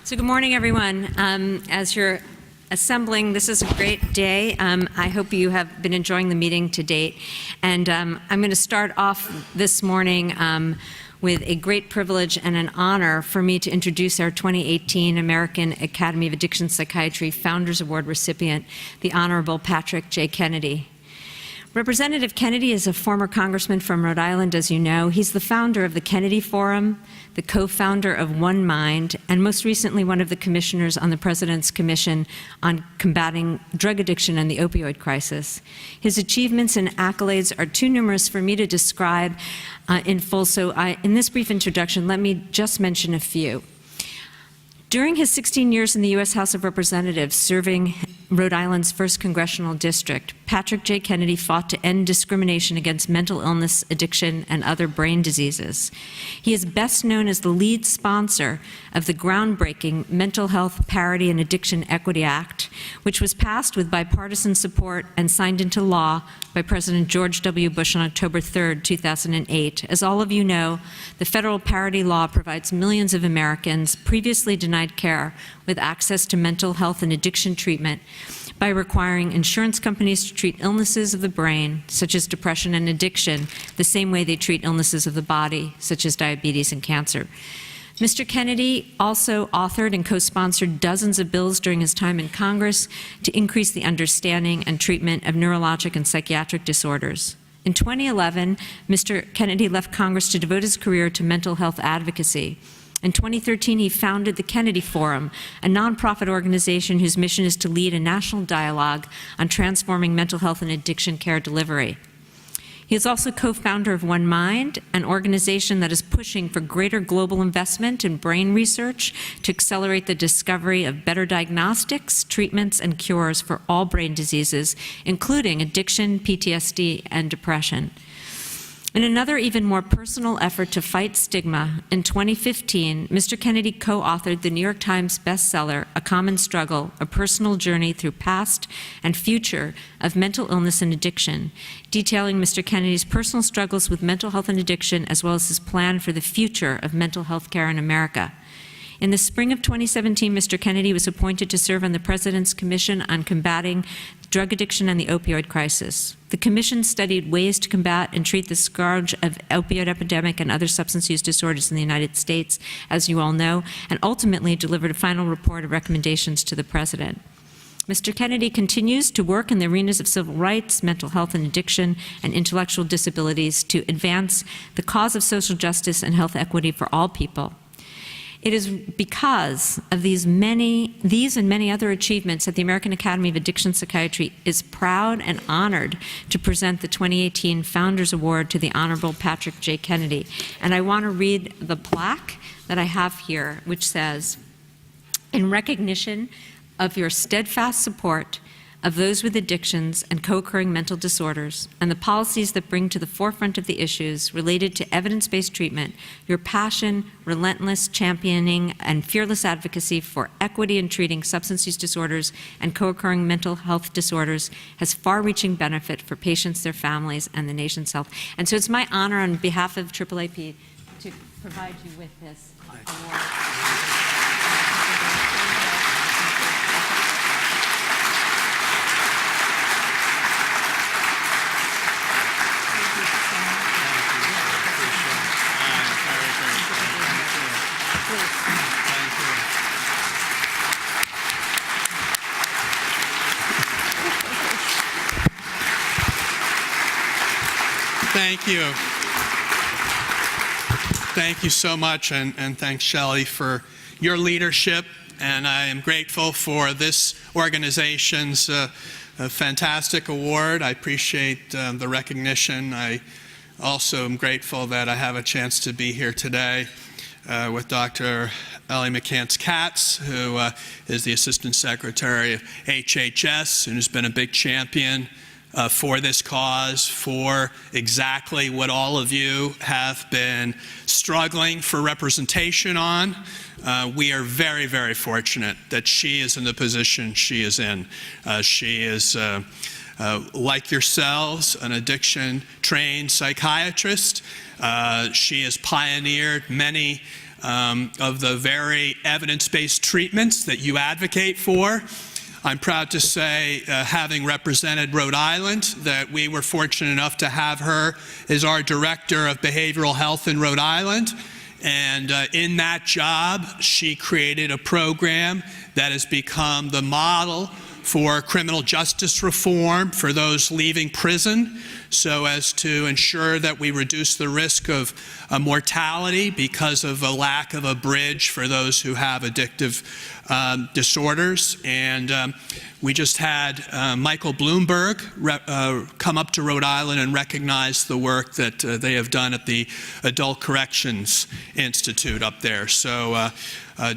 So good morning, everyone. As you're assembling, this is a great day. I hope you have been enjoying the meeting to date. And I'm going to start off this morning with a great privilege and an honor for me to introduce our 2018 American Academy of Addiction Psychiatry Founders Award recipient, the Honorable Patrick J. Kennedy. Representative Kennedy is a former congressman from Rhode Island, as you know. He's the founder of the Kennedy Forum, the co-founder of One Mind, and most recently one of the commissioners on the President's Commission on Combating Drug Addiction and the Opioid Crisis. His achievements and accolades are too numerous for me to describe in full, so in this brief introduction, let me just mention a few. During his 16 years in the U.S. House of Representatives, serving Rhode Island's 1st Congressional District, Patrick J. Kennedy fought to end discrimination against mental illness, addiction, and other brain diseases. He is best known as the lead sponsor of the groundbreaking Mental Health Parity and Addiction Equity Act, which was passed with bipartisan support and signed into law by President George W. Bush on October 3, 2008. As all of you know, the federal parity law provides millions of Americans previously denied care with access to mental health and addiction treatment by requiring insurance companies to treat illnesses of the brain, such as depression and addiction, the same way they treat illnesses of the body, such as diabetes and cancer. Mr. Kennedy also authored and co-sponsored dozens of bills during his time in Congress to increase the understanding and treatment of neurologic and psychiatric disorders. In 2011, Mr. Kennedy left Congress to devote his career to mental health advocacy. In 2013, he founded the Kennedy Forum, a nonprofit organization whose mission is to lead a national dialogue on transforming mental health and addiction care delivery. He is also co-founder of One Mind, an organization that is pushing for greater global investment in brain research to accelerate the discovery of better diagnostics, treatments, and cures for all brain diseases, including addiction, PTSD, and depression. In another even more personal effort to fight stigma, in 2015, Mr. Kennedy co-authored the New York Times bestseller, A Common Struggle, A Personal Journey Through Past and Future of Mental Illness and Addiction, detailing Mr. Kennedy's personal struggles with mental health and addiction, as well as his plan for the future of mental health care in America. In the spring of 2017, Mr. Kennedy was appointed to serve on the President's Commission on Combating Drug Addiction and the Opioid Crisis. The Commission studied ways to combat and treat the scourge of opioid epidemic and other substance use disorders in the United States, as you all know, and ultimately delivered a final report of recommendations to the President. Mr. Kennedy continues to work in the arenas of civil rights, mental health and addiction, and intellectual disabilities to advance the cause of social justice and health equity for all people. It is because of these and many other achievements that the American Academy of Addiction Psychiatry is proud and honored to present the 2018 Founders Award to the Honorable Patrick J. Kennedy. And I want to read the plaque that I have here, which says, "In recognition of your steadfast support of those with addictions and co-occurring mental disorders, and the policies that bring to the forefront of the issues related to evidence-based treatment, your passion, relentless championing, and fearless advocacy for equity in treating substance use disorders and co-occurring mental health disorders has far-reaching benefit for patients, their families, and the nation's health." And so it's my honor on behalf of AAAP to provide you with this award. Thank you. Thank you so much, and thanks, Shelley, for your leadership. And I am grateful for this organization's fantastic award. I appreciate the recognition. I also am grateful that I have a chance to be here today with Dr. Ellie McCants-Katz, who is the Assistant Secretary of HHS and has been a big champion for this cause, for exactly what all of you have been struggling for representation on. We are very, very fortunate that she is in the position she is in. She is, like yourselves, an addiction-trained psychiatrist. She has pioneered many of the very evidence-based treatments that you advocate for. I'm proud to say, having represented Rhode Island, that we were fortunate enough to have her as our Director of Behavioral Health in Rhode Island. And in that job, she created a program that has become the model for criminal justice reform for those leaving prison, so as to ensure that we reduce the risk of mortality because of a lack of a bridge for those who have addictive disorders. And we just had Michael Bloomberg come up to Rhode Island and recognize the work that they have done at the Adult Corrections Institute up there. So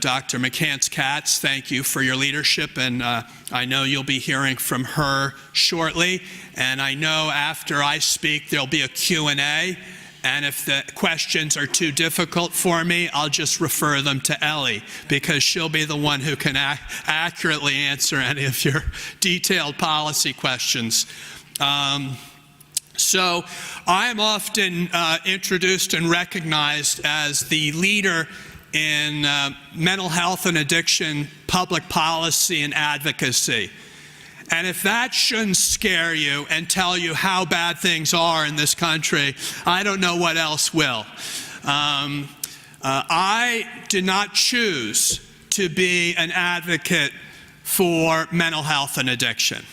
Dr. McCants-Katz, thank you for your leadership, and I know you'll be hearing from her shortly, and I know after I speak there'll be a Q&A, and if the questions are too difficult for me, I'll just refer them to Ellie, because she'll be the one who can accurately answer any of your detailed policy questions. So I'm often introduced and recognized as the leader in mental health and addiction, public policy, and advocacy. And if that shouldn't scare you and tell you how bad things are in this country, I don't know what else will. I did not choose to be an advocate for mental health and addiction.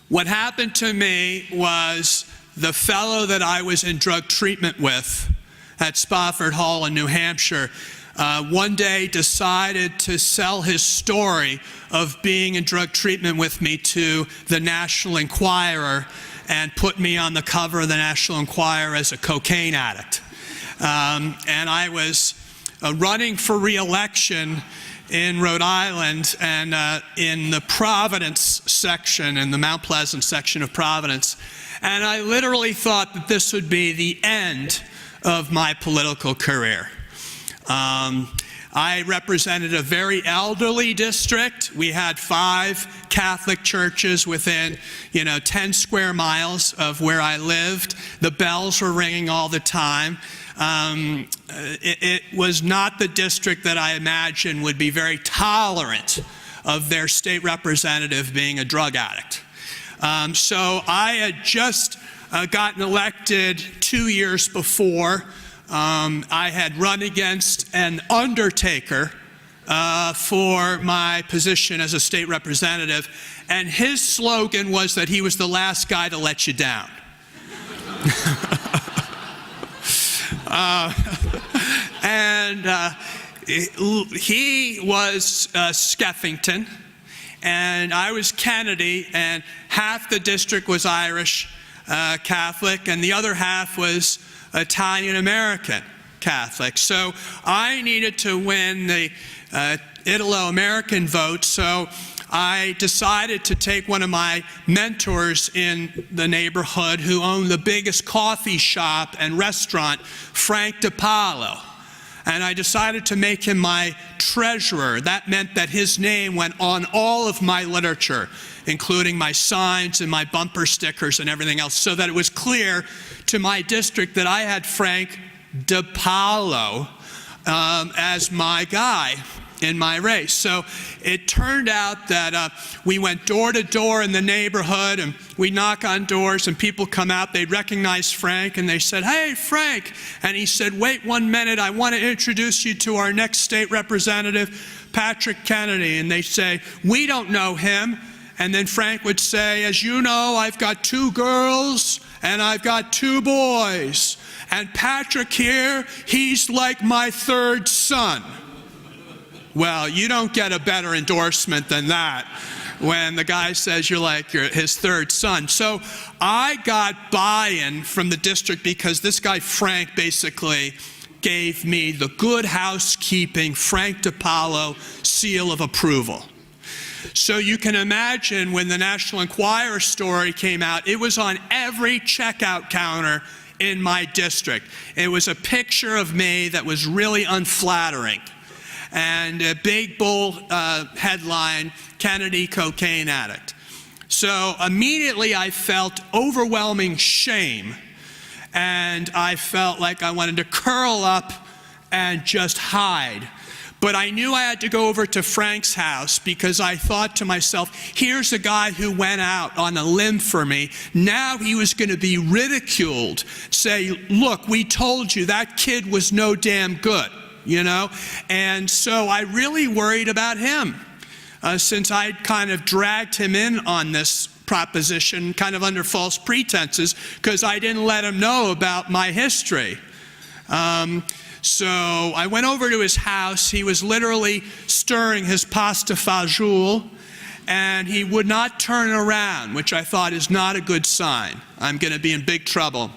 What happened to me was the fellow that I was in drug treatment with at Spofford Hall in New Hampshire one day decided to sell his story of being in drug treatment with me to the National Enquirer and put me on the cover of the National Enquirer as a cocaine addict. And I was running for re-election in Rhode Island, and in the Providence section, in the Mount Pleasant section of Providence, and I literally thought that this would be the end of my political career. I represented a very elderly district. We had 5 Catholic churches within, 10 square miles of where I lived. The bells were ringing all the time. It was not the district that I imagined would be very tolerant of their state representative being a drug addict. So I had just gotten elected 2 years before. I had run against an undertaker for my position as a state representative, and his slogan was that he was the last guy to let you down. He was Skeffington, and I was Kennedy, and half the district was Irish Catholic, and the other half was Italian-American Catholic. So I needed to win the Italo-American vote, so I decided to take one of my mentors in the neighborhood who owned the biggest coffee shop and restaurant, Frank DiPaolo. And I decided to make him my treasurer. That meant that his name went on all of my literature, including my signs and my bumper stickers and everything else, so that it was clear to my district that I had Frank DiPaolo as my guy in my race. So it turned out that we went door to door in the neighborhood, and we knock on doors, and people come out, they recognize Frank, and they said, "Hey, Frank." And he said, "Wait 1 minute, I want to introduce you to our next state representative, Patrick Kennedy." And they say, "We don't know him." And then Frank would say, "As you know, I've got 2 girls and I've got 2 boys. And Patrick here, he's like my 3rd son." Well, you don't get a better endorsement than that when the guy says you're like his 3rd son. So I got buy-in from the district because this guy Frank basically gave me the good housekeeping Frank DiPaolo seal of approval. So you can imagine when the National Enquirer story came out, it was on every checkout counter in my district. It was a picture of me that was really unflattering. And a big, bold headline, "Kennedy cocaine addict." So immediately I felt overwhelming shame, and I felt like I wanted to curl up and just hide. But I knew I had to go over to Frank's house because I thought to myself, here's a guy who went out on a limb for me. Now he was going to be ridiculed. Say, look, we told you that kid was no damn good, you know? And so I really worried about him since I'd kind of dragged him in on this proposition kind of under false pretenses because I didn't let him know about my history. So I went over to his house. He was literally stirring his pasta fagioli, and he would not turn around, which I thought is not a good sign. I'm going to be in big trouble.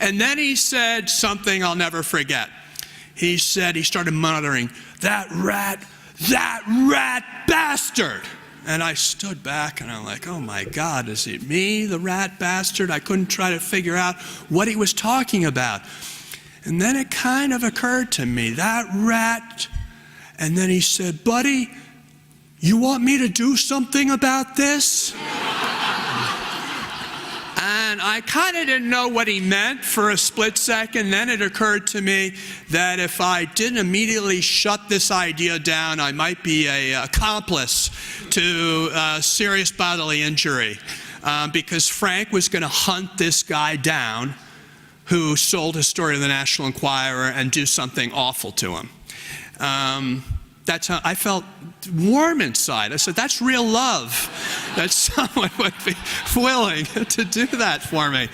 And then he said something I'll never forget. He started muttering, that rat bastard. And I stood back and I'm like, oh my God, is it me, the rat bastard? I couldn't try to figure out what he was talking about. And then it kind of occurred to me, that rat. And then he said, buddy, you want me to do something about this? And I kind of didn't know what he meant for a split second. Then it occurred to me that if I didn't immediately shut this idea down, I might be an accomplice to serious bodily injury because Frank was going to hunt this guy down who sold his story to the National Enquirer and do something awful to him. That's how I felt warm inside. I said, that's real love, that someone would be willing to do that for me.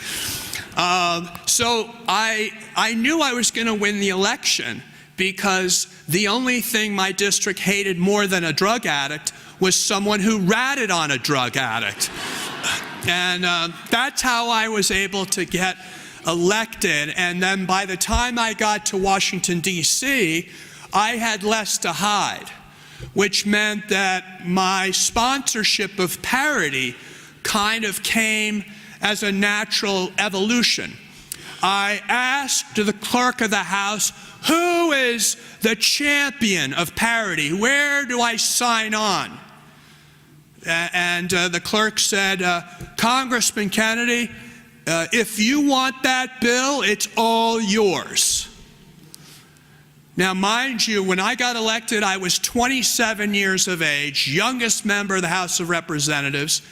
So I knew I was going to win the election because the only thing my district hated more than a drug addict was someone who ratted on a drug addict. And that's how I was able to get elected. And then by the time I got to Washington, D.C., I had less to hide, which meant that my sponsorship of parity kind of came as a natural evolution. I asked the clerk of the House, who is the champion of parity? Where do I sign on? And the clerk said, Congressman Kennedy, if you want that bill, it's all yours. Now, mind you, when I got elected, I was 27 years of age, youngest member of the House of Representatives,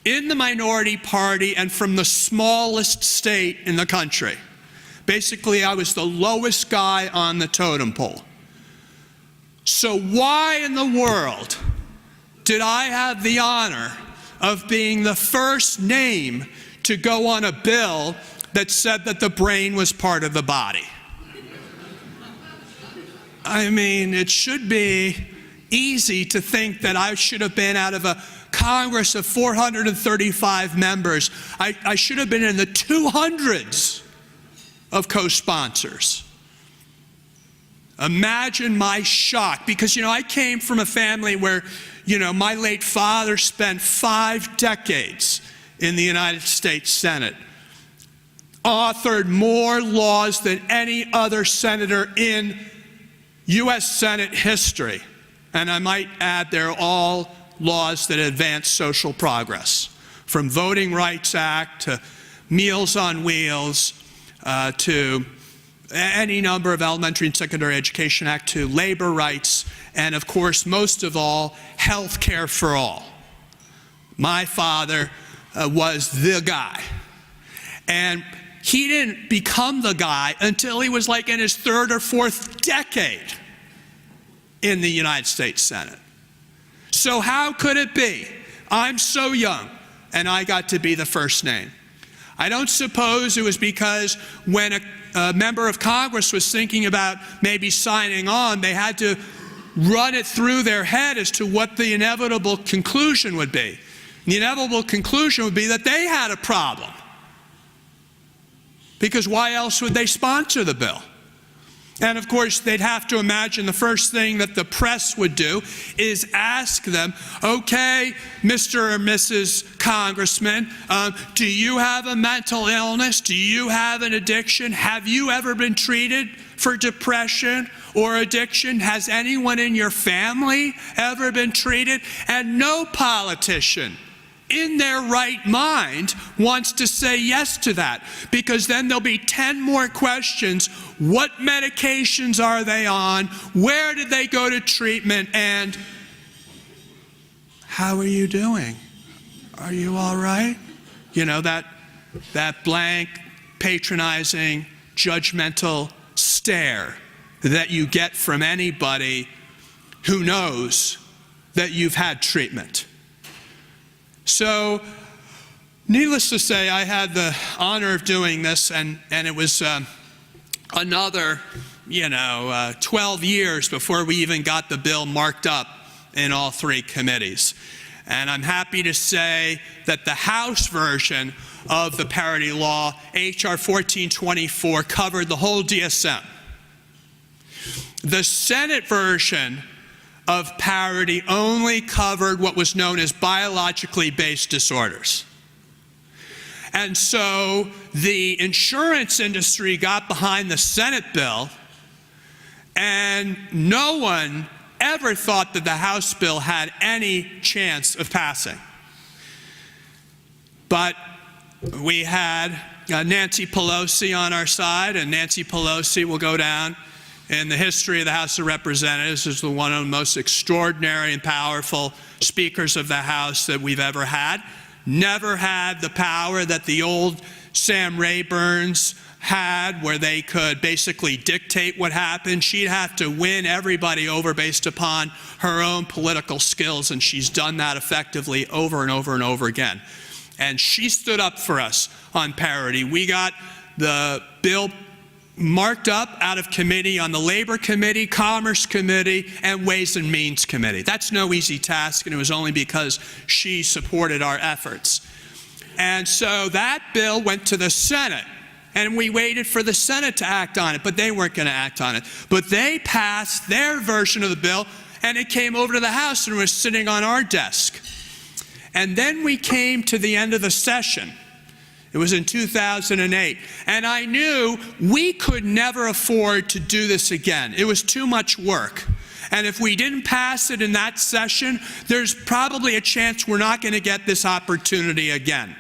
in the minority party and from the smallest state in the country. Basically, I was the lowest guy on the totem pole. So why in the world did I have the honor of being the first name to go on a bill that said that the brain was part of the body? I mean, it should be easy to think that I should have been out of a Congress of 435 members. I should have been in the 200s of co-sponsors. Imagine my shock, because, I came from a family where, my late father spent 5 decades in the United States Senate, authored more laws than any other senator in U.S. Senate history. And I might add, they're all laws that advance social progress, from Voting Rights Act to Meals on Wheels to any number of Elementary and Secondary Education Act to labor rights, and of course, most of all, health care for all. My father was the guy. And he didn't become the guy until he was like in his 3rd or 4th decade in the United States Senate. So how could it be? I'm so young, and I got to be the first name. I don't suppose it was because when a member of Congress was thinking about maybe signing on, they had to run it through their head as to what the inevitable conclusion would be. The inevitable conclusion would be that they had a problem. Because why else would they sponsor the bill? And of course, they'd have to imagine the first thing that the press would do is ask them, okay, Mr. or Mrs. Congressman, do you have a mental illness? Do you have an addiction? Have you ever been treated for depression or addiction? Has anyone in your family ever been treated? And no politician in their right mind wants to say yes to that, because then there'll be 10 more questions. What medications are they on? Where did they go to treatment? And how are you doing? Are you all right? You know, that blank, patronizing, judgmental stare that you get from anybody who knows that you've had treatment. So, needless to say, I had the honor of doing this, and it was another, 12 years before we even got the bill marked up in all 3 committees. And I'm happy to say that the House version of the parity law, H.R. 1424, covered the whole DSM. The Senate version of parity only covered what was known as biologically based disorders. And so the insurance industry got behind the Senate bill, and no one ever thought that the House bill had any chance of passing. But we had Nancy Pelosi on our side, and Nancy Pelosi will go down in the history of the House of Representatives as one of the most extraordinary and powerful speakers of the House that we've ever had. Never had the power that the old Sam Rayburn's had, where they could basically dictate what happened. She'd have to win everybody over based upon her own political skills, and she's done that effectively over and over and over again. And she stood up for us on parity. We got the bill marked up out of committee on the Labor Committee, Commerce Committee, and Ways and Means Committee. That's no easy task, and it was only because she supported our efforts. And so that bill went to the Senate, and we waited for the Senate to act on it, but they weren't going to act on it. But they passed their version of the bill, and it came over to the House and was sitting on our desk. And then we came to the end of the session. It was in 2008, and I knew we could never afford to do this again. It was too much work. And if we didn't pass it in that session, there's probably a chance we're not going to get this opportunity again.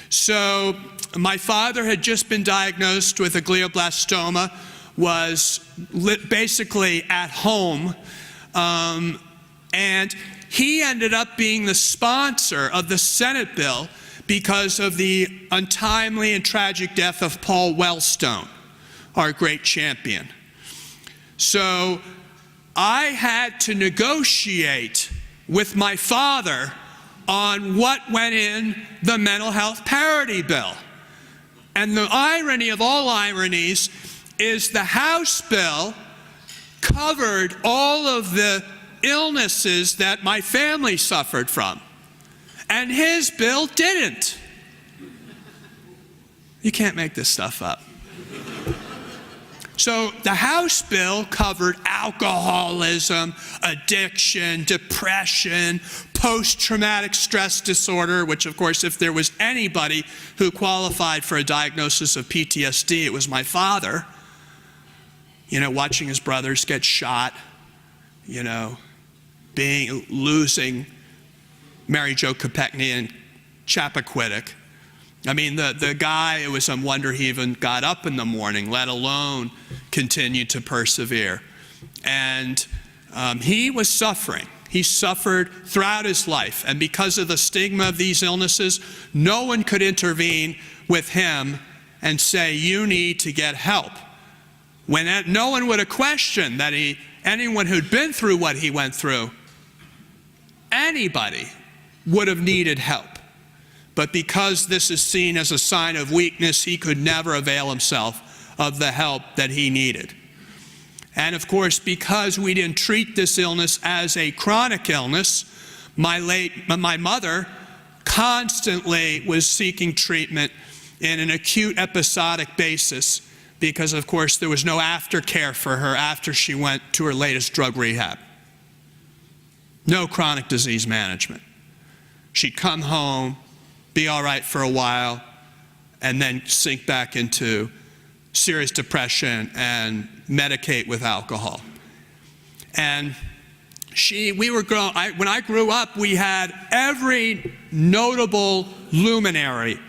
So my father had just been diagnosed with a glioblastoma, was basically at home, and he ended up being the sponsor of the Senate bill because of the untimely and tragic death of Paul Wellstone, our great champion. So I had to negotiate with my father on what went in the mental health parity bill. And the irony of all ironies is the House bill covered all of the illnesses that my family suffered from, and his bill didn't. You can't make this stuff up. So the House bill covered alcoholism, addiction, depression, post-traumatic stress disorder, which of course, if there was anybody who qualified for a diagnosis of PTSD, it was my father. Watching his brothers get shot, losing Mary Jo Kopechne and Chappaquiddick. I mean, the guy, it was some wonder he even got up in the morning, let alone continued to persevere. And he was suffering. He suffered throughout his life. And because of the stigma of these illnesses, no one could intervene with him and say, you need to get help. When no one would have questioned that anyone who'd been through what he went through, anybody would have needed help. But because this is seen as a sign of weakness, he could never avail himself of the help that he needed. And of course, because we didn't treat this illness as a chronic illness, my mother constantly was seeking treatment in an acute episodic basis because, of course, there was no aftercare for her after she went to her latest drug rehab. No chronic disease management. She'd come home, be all right for a while, and then sink back into serious depression and medicate with alcohol. And when I grew up, we had every notable luminary,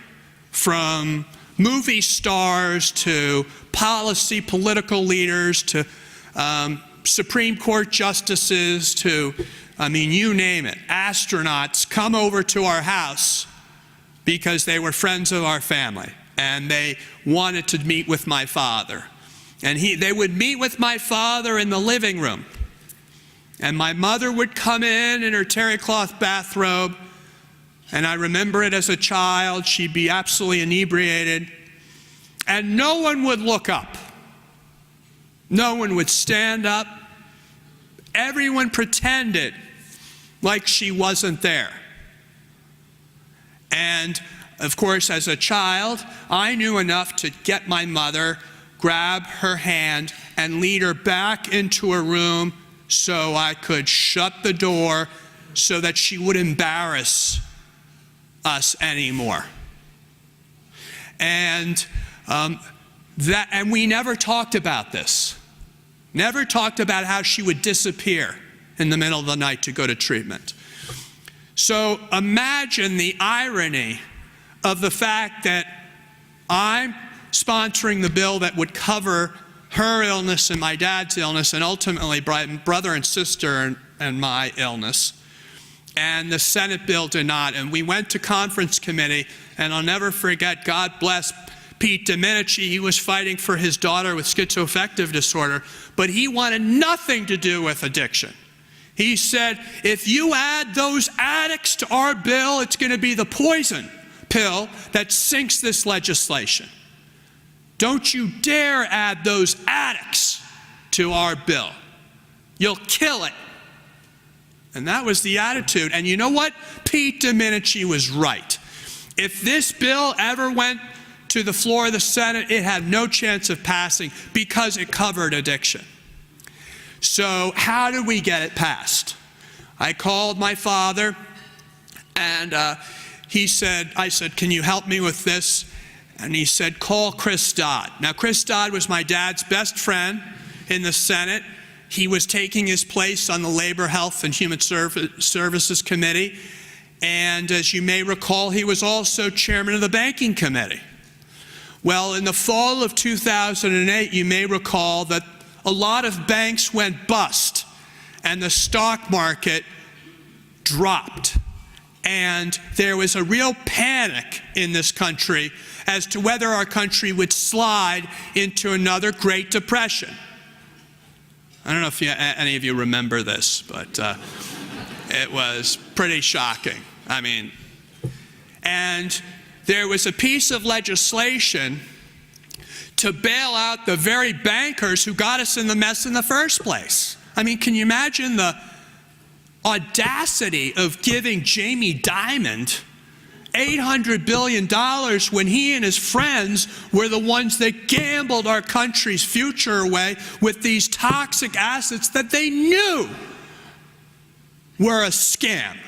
from movie stars to political leaders to Supreme Court justices to, you name it, astronauts, come over to our house because they were friends of our family and they wanted to meet with my father. And they would meet with my father in the living room. And my mother would come in her terry cloth bathrobe, and I remember it as a child. She'd be absolutely inebriated, and no one would look up. No one would stand up. Everyone pretended like she wasn't there. And of course, as a child, I knew enough to get my mother, grab her hand, and lead her back into her room so I could shut the door so that she would embarrass us anymore. And we never talked about this. Never talked about how she would disappear in the middle of the night to go to treatment. So imagine the irony of the fact that I'm sponsoring the bill that would cover her illness and my dad's illness, and ultimately brother and sister and my illness. And the Senate bill did not. And we went to conference committee, and I'll never forget, God bless Pete Domenici. He was fighting for his daughter with schizoaffective disorder, but he wanted nothing to do with addiction. He said, if you add those addicts to our bill, it's going to be the poison pill that sinks this legislation. Don't you dare add those addicts to our bill. You'll kill it. And that was the attitude. And you know what? Pete Domenici was right. If this bill ever went to the floor of the Senate, it had no chance of passing because it covered addiction. So how did we get it passed? I called my father, and I said, can you help me with this? And he said, call Chris Dodd. Now, Chris Dodd was my dad's best friend in the Senate. He was taking his place on the Labor, Health, and Human Services Committee. And as you may recall, he was also chairman of the Banking Committee. Well, in the fall of 2008, you may recall that a lot of banks went bust and the stock market dropped. And there was a real panic in this country as to whether our country would slide into another Great Depression. I don't know if any of you remember this, but it was pretty shocking. And there was a piece of legislation to bail out the very bankers who got us in the mess in the first place. Can you imagine the audacity of giving Jamie Dimon $800 billion when he and his friends were the ones that gambled our country's future away with these toxic assets that they knew were a scam.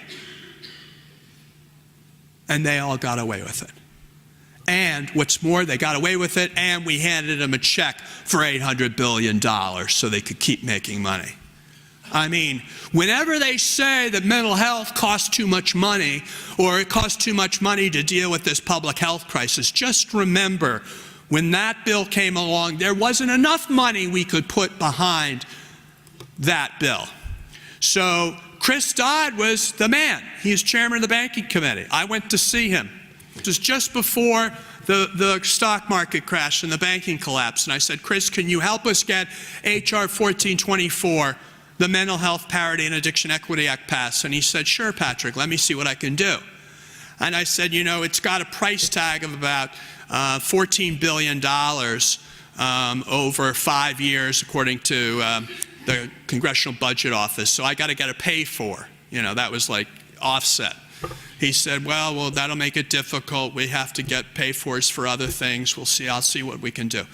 And they all got away with it. And what's more, they got away with it, and we handed them a check for $800 billion so they could keep making money. Whenever they say that mental health costs too much money, or it costs too much money to deal with this public health crisis, just remember, when that bill came along, there wasn't enough money we could put behind that bill. So Chris Dodd was the man. He is chairman of the Banking Committee. I went to see him. It was just before the stock market crash and the banking collapse. And I said, Chris, can you help us get H.R. 1424, the Mental Health Parity and Addiction Equity Act, passed? And he said, sure, Patrick, let me see what I can do. And I said, it's got a price tag of about $14 billion over 5 years, according to the Congressional Budget Office. So I got to get it paid for. That was like offset. He said, well, that'll make it difficult. We have to get pay-fors for other things. We'll see. I'll see what we can do.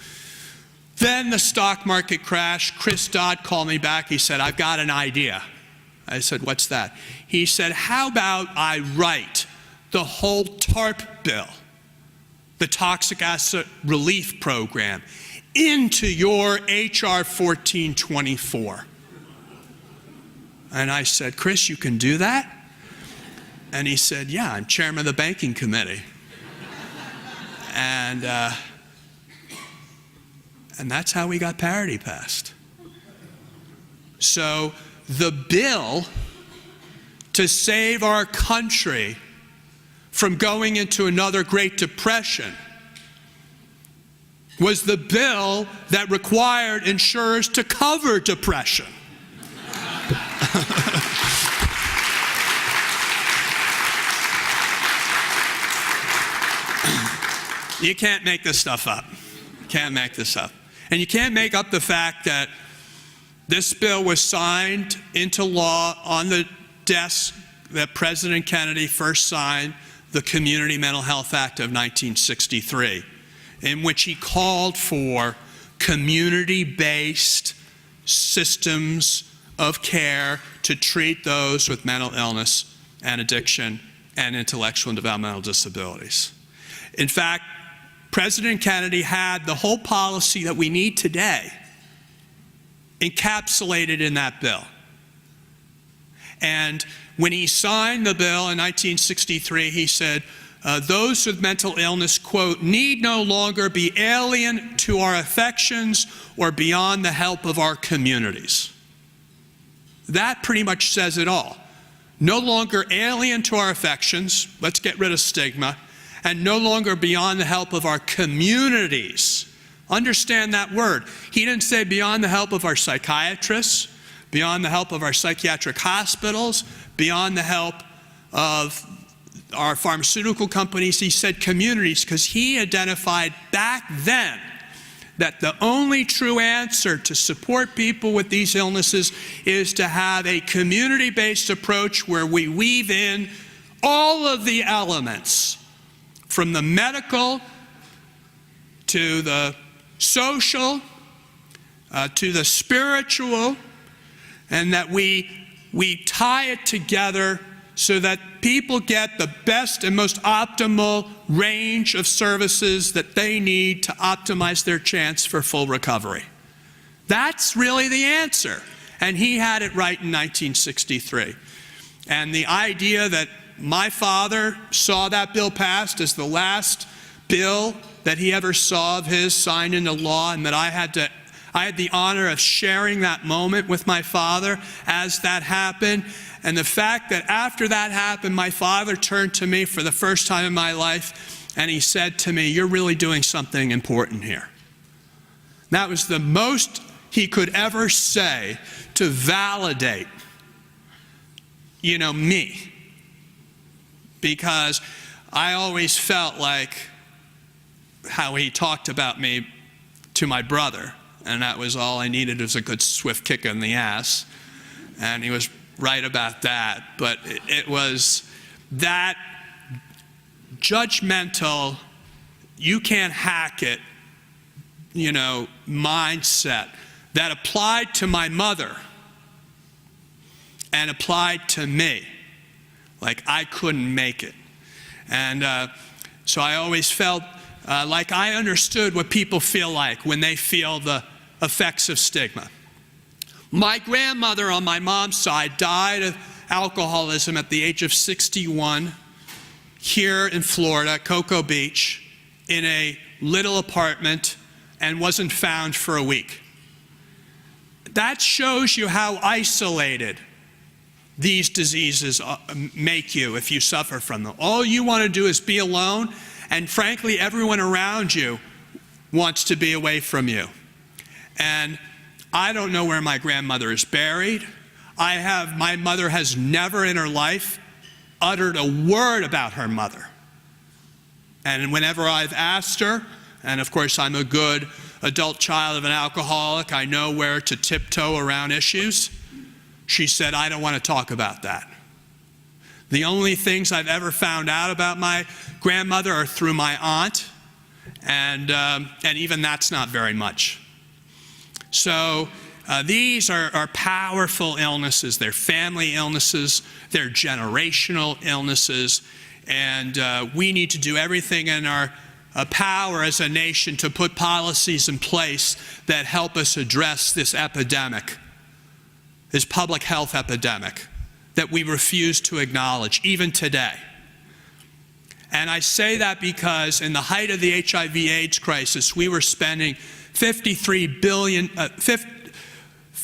Then the stock market crashed. Chris Dodd called me back. He said, I've got an idea. I said, what's that? He said, how about I write the whole TARP bill, the Toxic Asset Relief Program, into your H.R. 1424? And I said, Chris, you can do that? And he said, yeah, I'm chairman of the banking committee. And that's how we got parity passed. So the bill to save our country from going into another Great Depression was the bill that required insurers to cover depression. You can't make this stuff up. Can't make this up. And you can't make up the fact that this bill was signed into law on the desk that President Kennedy first signed, the Community Mental Health Act of 1963, in which he called for community-based systems of care to treat those with mental illness and addiction and intellectual and developmental disabilities. In fact, President Kennedy had the whole policy that we need today encapsulated in that bill. And when he signed the bill in 1963, he said, those with mental illness, quote, need no longer be alien to our affections or beyond the help of our communities. That pretty much says it all. No longer alien to our affections, let's get rid of stigma, and no longer beyond the help of our communities. Understand that word. He didn't say beyond the help of our psychiatrists, beyond the help of our psychiatric hospitals, beyond the help of our pharmaceutical companies. He said communities because he identified back then that the only true answer to support people with these illnesses is to have a community-based approach where we weave in all of the elements, from the medical to the social to the spiritual, and that we tie it together so that people get the best and most optimal range of services that they need to optimize their chance for full recovery. That's really the answer. And he had it right in 1963. And the idea that my father saw that bill passed as the last bill that he ever saw of his signed into law, and that I had the honor of sharing that moment with my father as that happened. And the fact that after that happened, my father turned to me for the first time in my life and he said to me, "You're really doing something important here." That was the most he could ever say to validate, me. Because I always felt like how he talked about me to my brother, and that was all I needed was a good swift kick in the ass. And he was right about that. But it was that judgmental, you can't hack it, mindset that applied to my mother and applied to me. Like I couldn't make it. And so I always felt like I understood what people feel like when they feel the effects of stigma. My grandmother on my mom's side died of alcoholism at the age of 61 here in Florida, Cocoa Beach, in a little apartment, and wasn't found for a week. That shows you how isolated these diseases make you if you suffer from them. All you want to do is be alone, and frankly, everyone around you wants to be away from you. And I don't know where my grandmother is buried. My mother has never in her life uttered a word about her mother. And whenever I've asked her, and of course I'm a good adult child of an alcoholic, I know where to tiptoe around issues, she said, "I don't want to talk about that." The only things I've ever found out about my grandmother are through my aunt, and even that's not very much. So these are powerful illnesses. They're family illnesses. They're generational illnesses. And we need to do everything in our power as a nation to put policies in place that help us address this epidemic. is public health epidemic that we refuse to acknowledge, even today. And I say that because in the height of the HIV/AIDS crisis, we were spending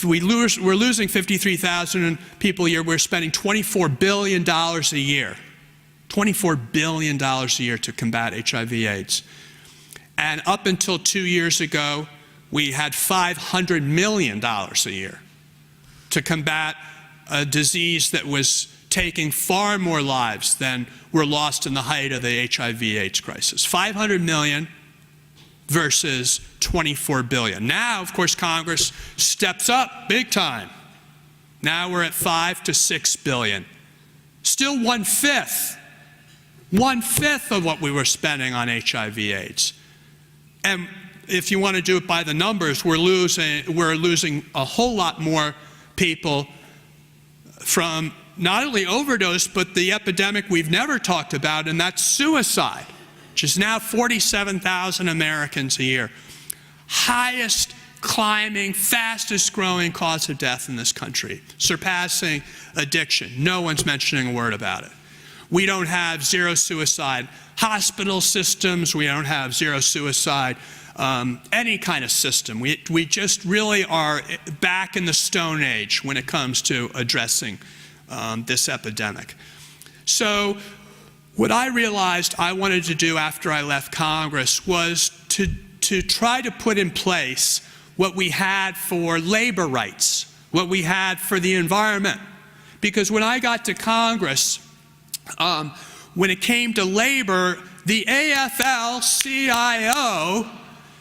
we're losing 53,000 people a year. We're spending $24 billion a year. $24 billion a year to combat HIV/AIDS. And up until 2 years ago, we had $500 million a year to combat a disease that was taking far more lives than were lost in the height of the HIV/AIDS crisis. 500 million versus 24 billion. Now, of course, Congress steps up big time. Now we're at 5 to 6 billion. Still one-fifth of what we were spending on HIV/AIDS. And if you want to do it by the numbers, we're losing a whole lot more people from not only overdose, but the epidemic we've never talked about, and that's suicide, which is now 47,000 Americans a year. Highest climbing, fastest growing cause of death in this country, surpassing addiction. No one's mentioning a word about it. We don't have zero suicide hospital systems. We don't have zero suicide any kind of system. We just really are back in the Stone Age when it comes to addressing this epidemic. So what I realized I wanted to do after I left Congress was to try to put in place what we had for labor rights, what we had for the environment. Because when I got to Congress, when it came to labor, the AFL-CIO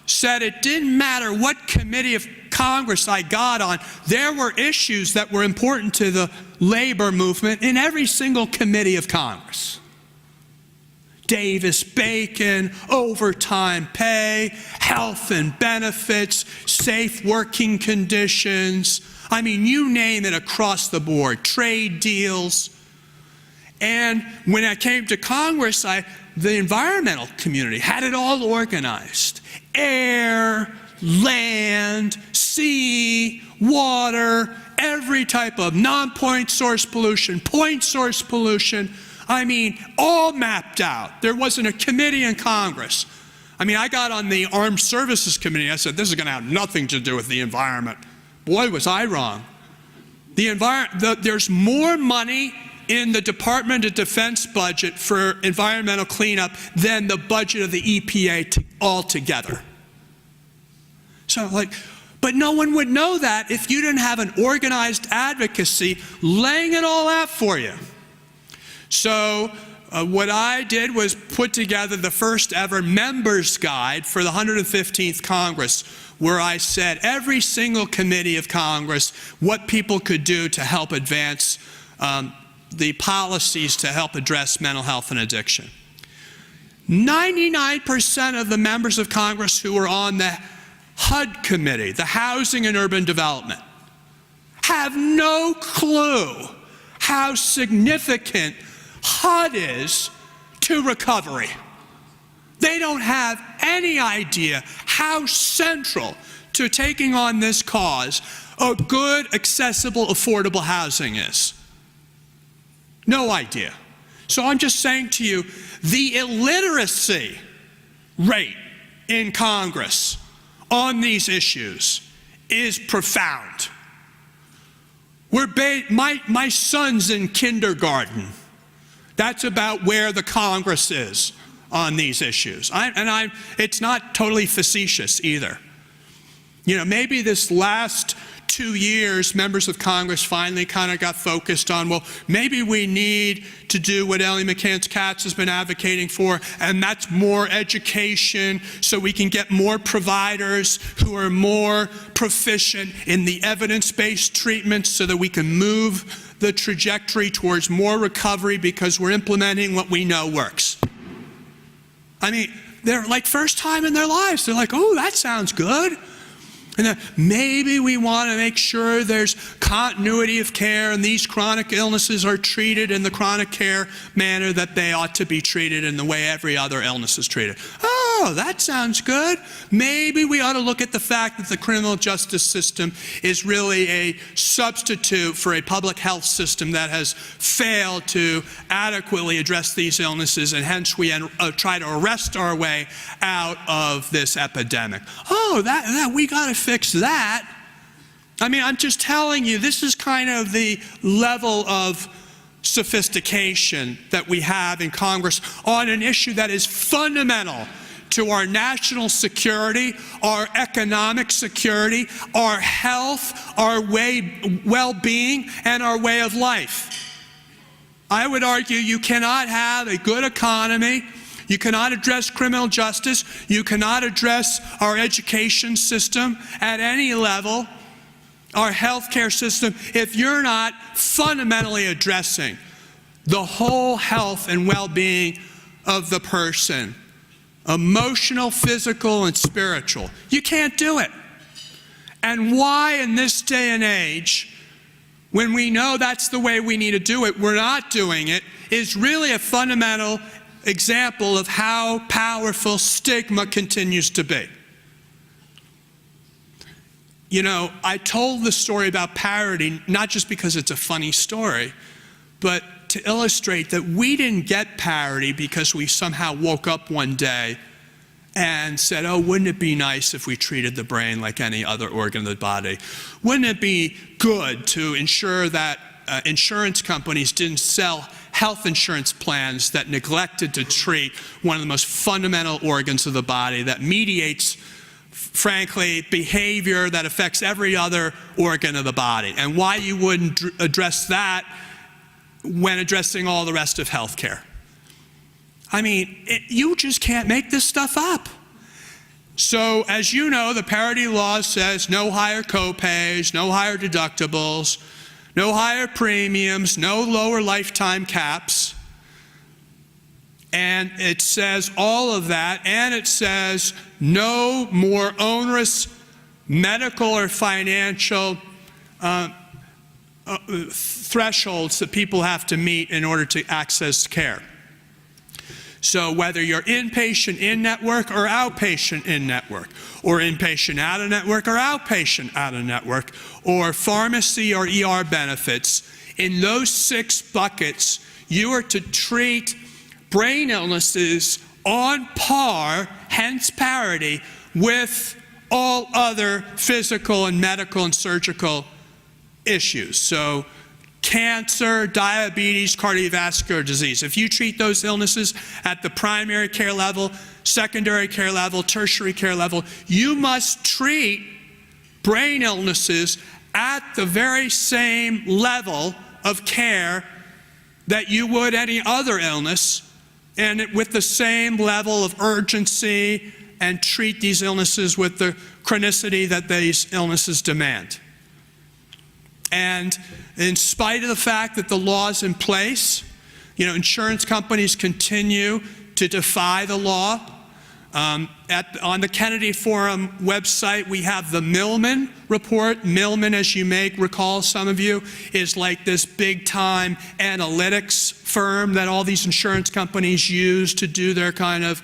said it didn't matter what committee of Congress I got on, there were issues that were important to the labor movement in every single committee of Congress. Davis-Bacon, overtime pay, health and benefits, safe working conditions. I mean, you name it across the board, trade deals. And when I came to Congress, the environmental community had it all organized. Air, land, sea, water, every type of non-point source pollution, point source pollution. I mean, all mapped out. There wasn't a committee in Congress. I mean, I got on the Armed Services Committee. I said, this is going to have nothing to do with the environment. Boy, was I wrong. There's more money in the Department of Defense budget for environmental cleanup than the budget of the EPA altogether. So but no one would know that if you didn't have an organized advocacy laying it all out for you. So what I did was put together the first ever members guide for the 115th Congress, where I said every single committee of Congress what people could do to help advance the policies to help address mental health and addiction. 99% of the members of Congress who were on the HUD committee, the Housing and Urban Development, have no clue how significant HUD is to recovery. They don't have any idea how central to taking on this cause a good, accessible, affordable housing is. No idea. So I'm just saying to you, the illiteracy rate in Congress on these issues is profound. My son's in kindergarten. That's about where the Congress is on these issues. It's not totally facetious either. You know, maybe this last 2 years, members of Congress finally kind of got focused on, well, maybe we need to do what Ellie McCants-Katz has been advocating for, and that's more education so we can get more providers who are more proficient in the evidence-based treatments so that we can move the trajectory towards more recovery because we're implementing what we know works. I mean, they're like first time in their lives. They're like, oh, that sounds good. And then maybe we want to make sure there's continuity of care and these chronic illnesses are treated in the chronic care manner that they ought to be treated in the way every other illness is treated. Oh, oh, that sounds good. Maybe we ought to look at the fact that the criminal justice system is really a substitute for a public health system that has failed to adequately address these illnesses, and hence we try to arrest our way out of this epidemic. Oh, that we got to fix that. I mean, I'm just telling you, this is kind of the level of sophistication that we have in Congress on an issue that is fundamental to our national security, our economic security, our health, our well-being, and our way of life. I would argue you cannot have a good economy, you cannot address criminal justice, you cannot address our education system at any level, our healthcare system, if you're not fundamentally addressing the whole health and well-being of the person, emotional, physical, and spiritual. You can't do it. And why in this day and age, when we know that's the way we need to do it, we're not doing it, is really a fundamental example of how powerful stigma continues to be. You know, I told the story about parity not just because it's a funny story, but to illustrate that we didn't get parity because we somehow woke up one day and said, oh, wouldn't it be nice if we treated the brain like any other organ of the body? Wouldn't it be good to ensure that insurance companies didn't sell health insurance plans that neglected to treat one of the most fundamental organs of the body that mediates, frankly, behavior that affects every other organ of the body, and why you wouldn't address that when addressing all the rest of healthcare. I mean, you just can't make this stuff up. So, as you know, the parity law says no higher copays, no higher deductibles, no higher premiums, no lower lifetime caps. And it says all of that, and it says no more onerous medical or financial thresholds that people have to meet in order to access care. So whether you're inpatient in-network or outpatient in-network, or inpatient out-of-network or outpatient out-of-network, or pharmacy or ER benefits, in those 6 buckets, you are to treat brain illnesses on par, hence parity, with all other physical and medical and surgical issues. So cancer, diabetes, cardiovascular disease. If you treat those illnesses at the primary care level, secondary care level, tertiary care level, you must treat brain illnesses at the very same level of care that you would any other illness, and with the same level of urgency, and treat these illnesses with the chronicity that these illnesses demand. And in spite of the fact that the law is in place, you know, insurance companies continue to defy the law. On the Kennedy Forum website, we have the Millman report. Millman, as you may recall, some of you, is like this big-time analytics firm that all these insurance companies use to do their kind of,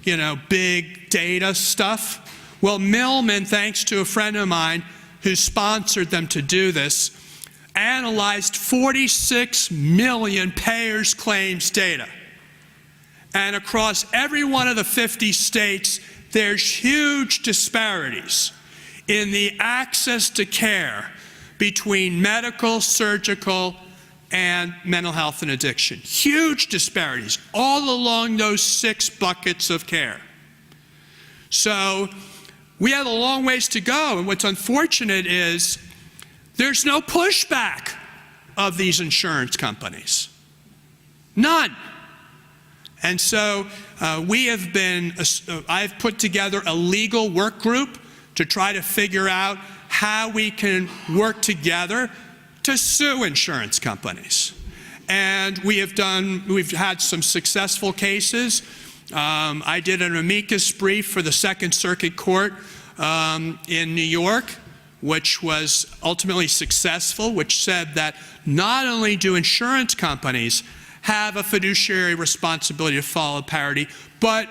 you know, big data stuff. Well, Millman, thanks to a friend of mine who sponsored them to do this, analyzed 46 million payers' claims data. And across every one of the 50 states, there's huge disparities in the access to care between medical, surgical, and mental health and addiction. Huge disparities all along those 6 buckets of care. So we have a long ways to go, and what's unfortunate is there's no pushback of these insurance companies. None. And so I've put together a legal work group to try to figure out how we can work together to sue insurance companies. And we've had some successful cases. I did an amicus brief for the Second Circuit Court in New York, which was ultimately successful, which said that not only do insurance companies have a fiduciary responsibility to follow parity, but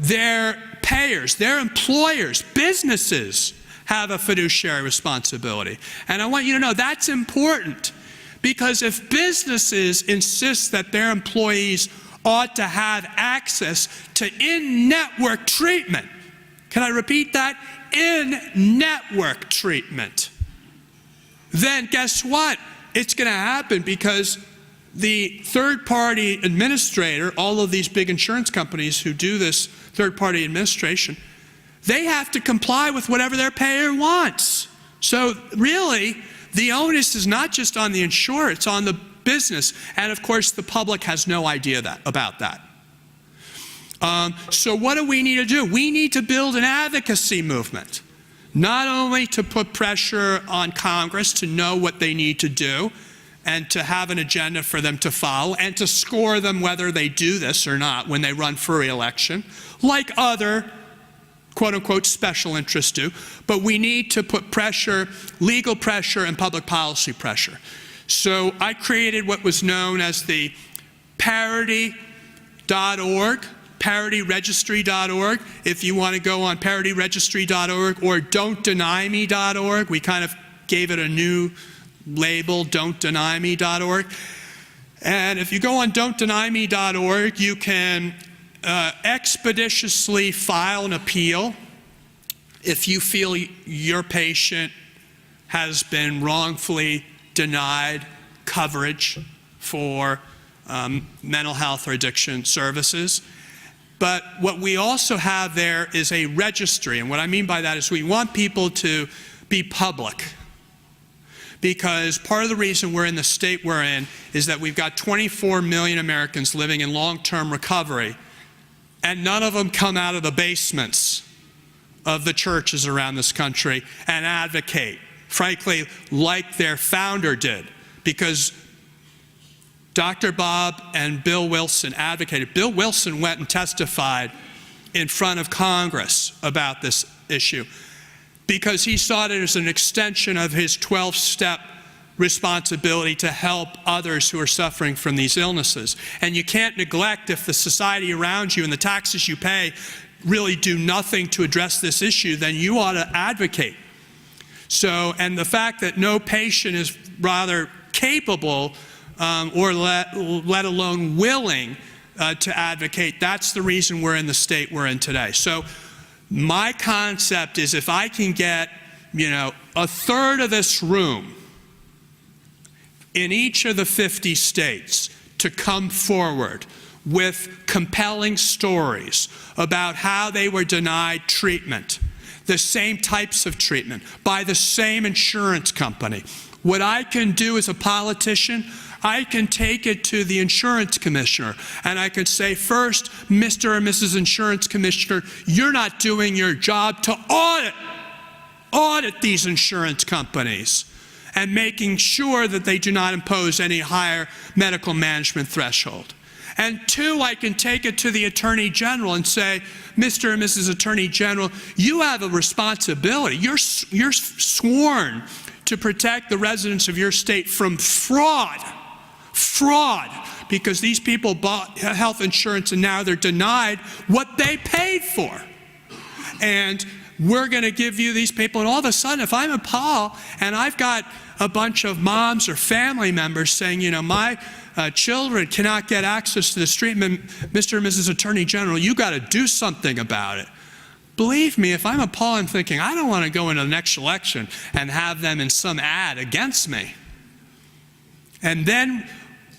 their payers, their employers, businesses have a fiduciary responsibility. And I want you to know that's important, because if businesses insist that their employees ought to have access to in-network treatment, can I repeat that? In-network treatment, then guess what? It's going to happen, because the third-party administrator, all of these big insurance companies who do this third-party administration, they have to comply with whatever their payer wants. So really, the onus is not just on the insurer, it's on the business. And of course, the public has no idea about that. So what do we need to do? We need to build an advocacy movement, not only to put pressure on Congress to know what they need to do and to have an agenda for them to follow and to score them whether they do this or not when they run for re-election, like other quote-unquote special interests do. But we need to put pressure, legal pressure and public policy pressure. So I created what was known as the parity.org, parityregistry.org. If you want to go on parityregistry.org or don'tdenyme.org, we kind of gave it a new label, don'tdenyme.org. And if you go on don'tdenyme.org, you can expeditiously file an appeal if you feel your patient has been wrongfully denied coverage for mental health or addiction services. But what we also have there is a registry, and what I mean by that is we want people to be public, because part of the reason we're in the state we're in is that we've got 24 million Americans living in long-term recovery, and none of them come out of the basements of the churches around this country and advocate, frankly, like their founder did, because Dr. Bob and Bill Wilson advocated. Bill Wilson went and testified in front of Congress about this issue because he saw it as an extension of his 12-step responsibility to help others who are suffering from these illnesses. And you can't neglect, if the society around you and the taxes you pay really do nothing to address this issue, then you ought to advocate. So, and the fact that no patient is rather capable or let alone willing to advocate, that's the reason we're in the state we're in today. So my concept is, if I can get, a third of this room in each of the 50 states to come forward with compelling stories about how they were denied treatment, the same types of treatment, by the same insurance company. What I can do as a politician, I can take it to the insurance commissioner and I can say, first, Mr. or Mrs. Insurance Commissioner, you're not doing your job to audit these insurance companies and making sure that they do not impose any higher medical management threshold. And two, I can take it to the Attorney General and say, Mr. and Mrs. Attorney General, you have a responsibility. You're sworn to protect the residents of your state from fraud, because these people bought health insurance and now they're denied what they paid for. And we're going to give you these people, and all of a sudden, if I'm a Paul and I've got a bunch of moms or family members saying, my children cannot get access to this treatment, Mr. and Mrs. Attorney General, you got to do something about it. Believe me, if I'm a Paul, I'm thinking, I don't want to go into the next election and have them in some ad against me. And then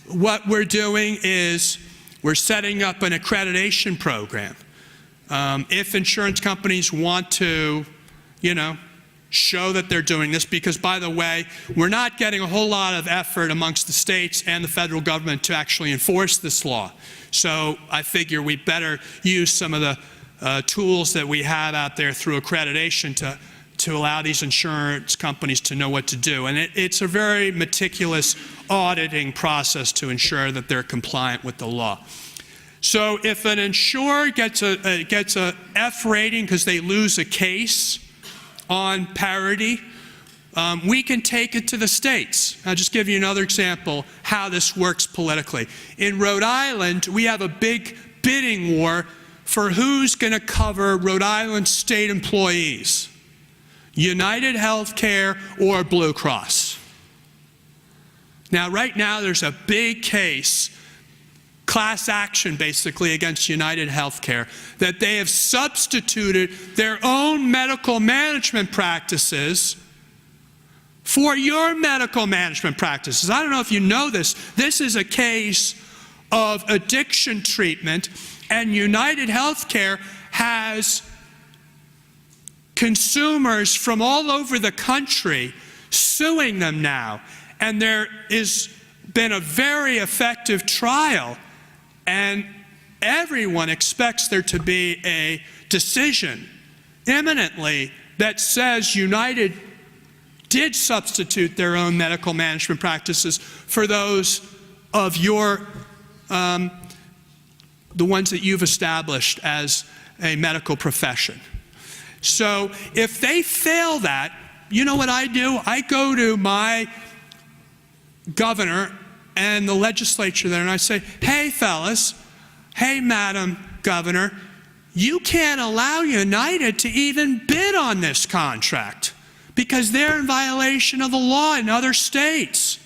what we're doing is we're setting up an accreditation program. If insurance companies want to, show that they're doing this, because, by the way, we're not getting a whole lot of effort amongst the states and the federal government to actually enforce this law. So I figure we better use some of the tools that we have out there through accreditation to allow these insurance companies to know what to do. And it's a very meticulous auditing process to ensure that they're compliant with the law. So if an insurer gets a F rating because they lose a case on parity, we can take it to the states. I'll just give you another example how this works politically. In Rhode Island, we have a big bidding war for who's going to cover Rhode Island state employees, United Healthcare or Blue Cross. Now, right now, there's a big case, class action basically, against United Healthcare, that they have substituted their own medical management practices for your medical management practices. I don't know if you know this. This is a case of addiction treatment, and United Healthcare has consumers from all over the country suing them now. And there has been a very effective trial, and everyone expects there to be a decision imminently that says United did substitute their own medical management practices for those of your, the ones that you've established as a medical profession. So if they fail that, you know what I do? I go to my governor and the legislature there and I say, hey fellas, hey Madam Governor, you can't allow United to even bid on this contract because they're in violation of the law in other states.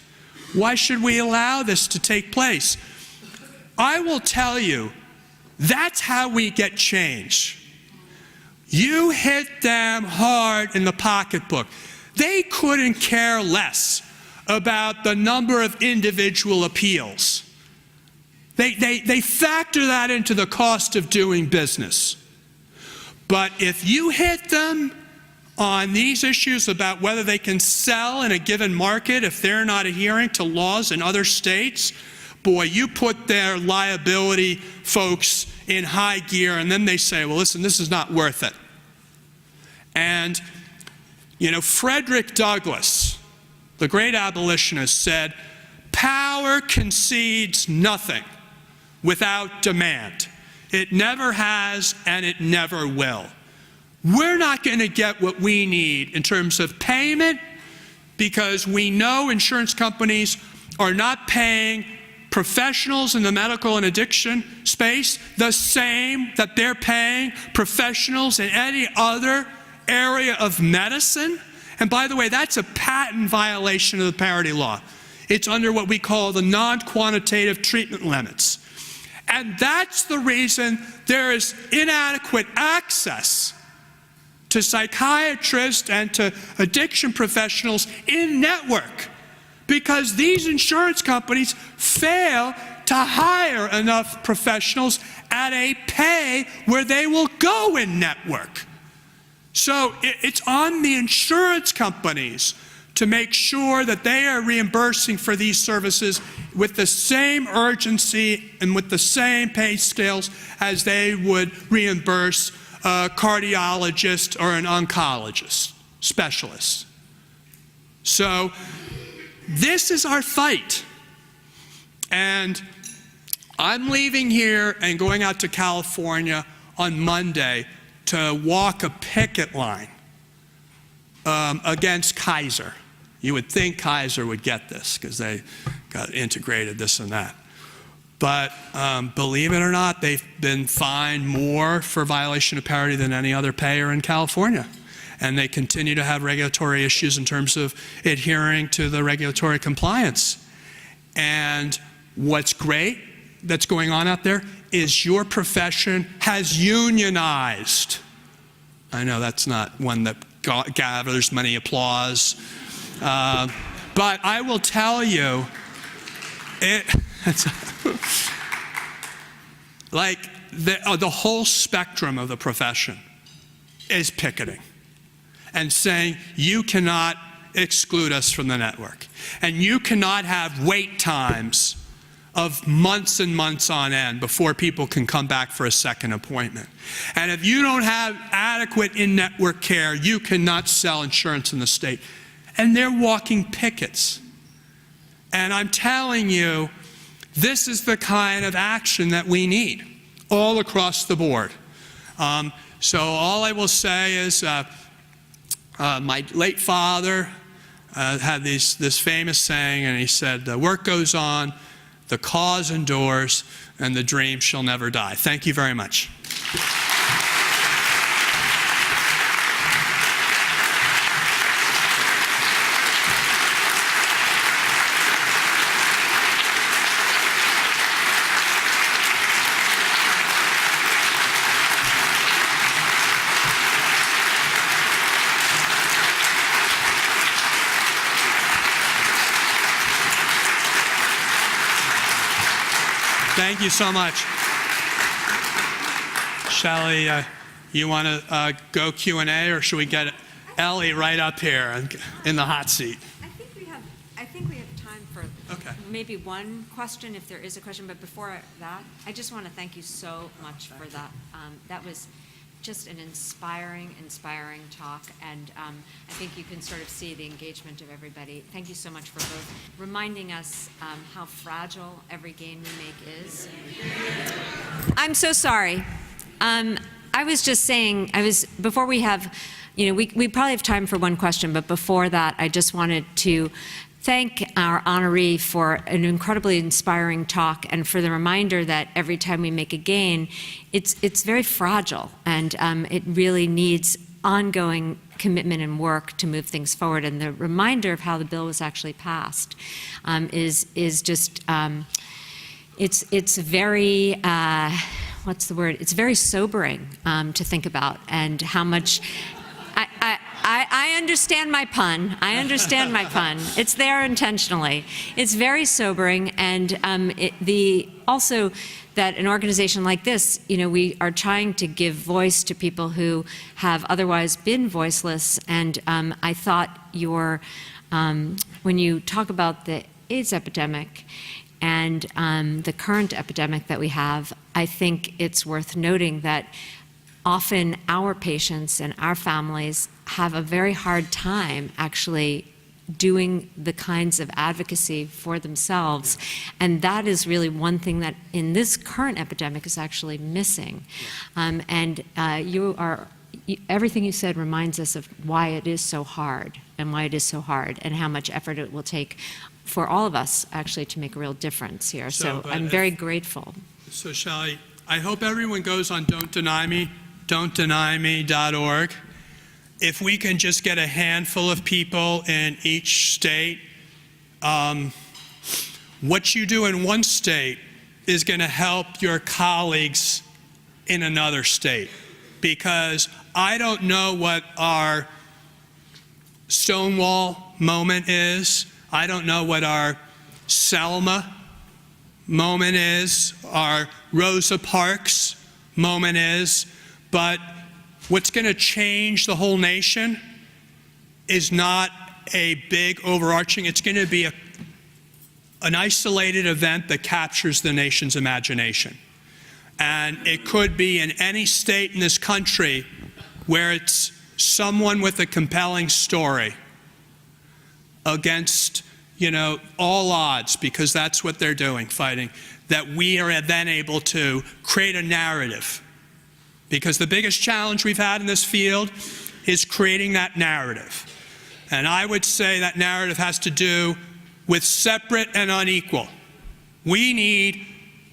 Why should we allow this to take place? I will tell you, that's how we get change. You hit them hard in the pocketbook. They couldn't care less about the number of individual appeals. They factor that into the cost of doing business. But if you hit them on these issues about whether they can sell in a given market if they're not adhering to laws in other states, boy, you put their liability folks in high gear, and then they say, well, listen, this is not worth it. And, you know, Frederick Douglass, the great abolitionist, said, power concedes nothing without demand. It never has, and it never will. We're not going to get what we need in terms of payment because we know insurance companies are not paying professionals in the medical and addiction space the same that they're paying professionals in any other area of medicine. And by the way, that's a patent violation of the parity law. It's under what we call the non-quantitative treatment limits. And that's the reason there is inadequate access to psychiatrists and to addiction professionals in network, because these insurance companies fail to hire enough professionals at a pay where they will go in network. So it's on the insurance companies to make sure that they are reimbursing for these services with the same urgency and with the same pay scales as they would reimburse a cardiologist or an oncologist specialist. So this is our fight. And I'm leaving here and going out to California on Monday to walk a picket line against Kaiser. You would think Kaiser would get this because they got integrated this and that. But believe it or not, they've been fined more for violation of parity than any other payer in California. And they continue to have regulatory issues in terms of adhering to the regulatory compliance. And what's great that's going on out there is your profession has unionized. I know that's not one that gathers many applause. But I will tell you, it's like the whole spectrum of the profession is picketing and saying, you cannot exclude us from the network. And you cannot have wait times of months and months on end before people can come back for a second appointment. And if you don't have adequate in-network care, you cannot sell insurance in the state. And they're walking pickets. And I'm telling you, this is the kind of action that we need all across the board. So all I will say is my late father had this famous saying, and he said, the work goes on, the cause endures, and the dream shall never die. Thank you very much. Thank you so much. Shelley, you want to go Q&A, or should we get Ellie right up here in the hot seat? I think we have time for Okay. maybe one question, if there is a question. But before that, I just want to thank you so much for that. That was just an inspiring talk, and I think you can sort of see the engagement of everybody. Thank you so much for both reminding us how fragile every gain we make is. I'm so sorry. I was just saying, before we have, we probably have time for one question, but before that, I just wanted to thank our honoree for an incredibly inspiring talk, and for the reminder that every time we make a gain, it's very fragile, and it really needs ongoing commitment and work to move things forward. And the reminder of how the bill was actually passed is just, it's very, what's the word? It's very sobering to think about, and how much. I understand my pun. I understand my pun. It's there intentionally. It's very sobering, and also that an organization like this, we are trying to give voice to people who have otherwise been voiceless. And I thought when you talk about the AIDS epidemic and the current epidemic that we have, I think it's worth noting that often our patients and our families have a very hard time actually doing the kinds of advocacy for themselves. And that is really one thing that in this current epidemic is actually missing. Everything you said reminds us of why it is so hard, and how much effort it will take for all of us actually to make a real difference here. So I'm very grateful. So Shelley, I hope everyone goes on don'tdenyme.org. If we can just get a handful of people in each state, what you do in one state is going to help your colleagues in another state. Because I don't know what our Stonewall moment is. I don't know what our Selma moment is, our Rosa Parks moment is, but what's going to change the whole nation is not a big overarching, it's going to be an isolated event that captures the nation's imagination. And it could be in any state in this country where it's someone with a compelling story against, all odds, because that's what they're doing, fighting, that we are then able to create a narrative. Because the biggest challenge we've had in this field is creating that narrative. And I would say that narrative has to do with separate and unequal. We need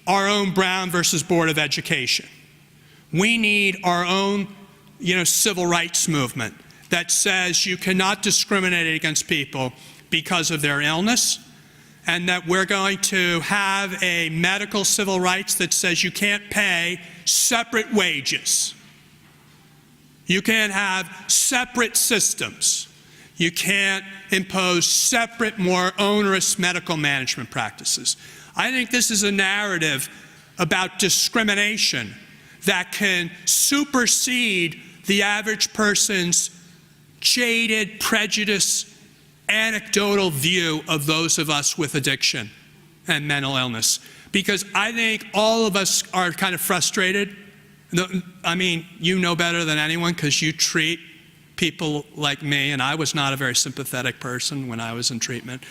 our own Brown versus Board of Education. We need our own, civil rights movement that says you cannot discriminate against people because of their illness, and that we're going to have a medical civil rights that says you can't pay separate wages. You can't have separate systems. You can't impose separate, more onerous medical management practices. I think this is a narrative about discrimination that can supersede the average person's jaded, prejudiced, anecdotal view of those of us with addiction and mental illness. Because I think all of us are kind of frustrated. I mean, you know better than anyone because you treat people like me, and I was not a very sympathetic person when I was in treatment.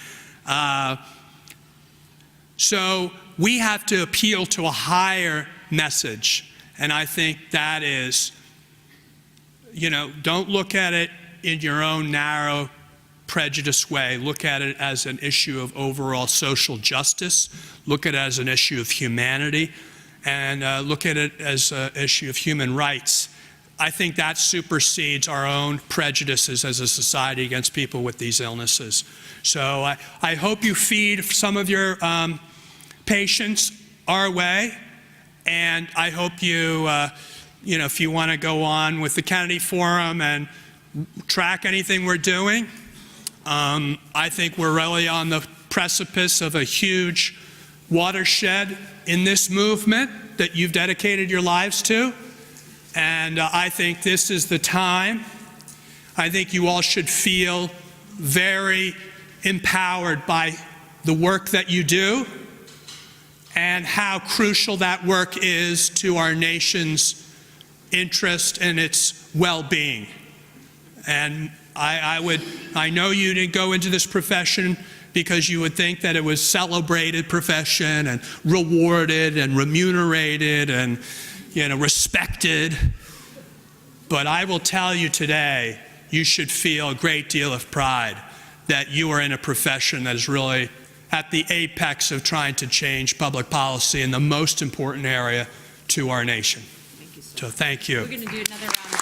So we have to appeal to a higher message. And I think that is, don't look at it in your own narrow, prejudiced way. Look at it as an issue of overall social justice. Look at it as an issue of humanity. and look at it as an issue of human rights, I think that supersedes our own prejudices as a society against people with these illnesses. So I hope you feed some of your patients our way, and I hope you, if you want to go on with the Kennedy Forum and track anything we're doing, I think we're really on the precipice of a huge watershed in this movement that you've dedicated your lives to. And I think this is the time. I think you all should feel very empowered by the work that you do and how crucial that work is to our nation's interest and its well-being. And I know you didn't go into this profession because you would think that it was a celebrated profession and rewarded and remunerated and respected. But I will tell you today, you should feel a great deal of pride that you are in a profession that is really at the apex of trying to change public policy in the most important area to our nation. Thank you, sir. So thank you. We're going to do another round.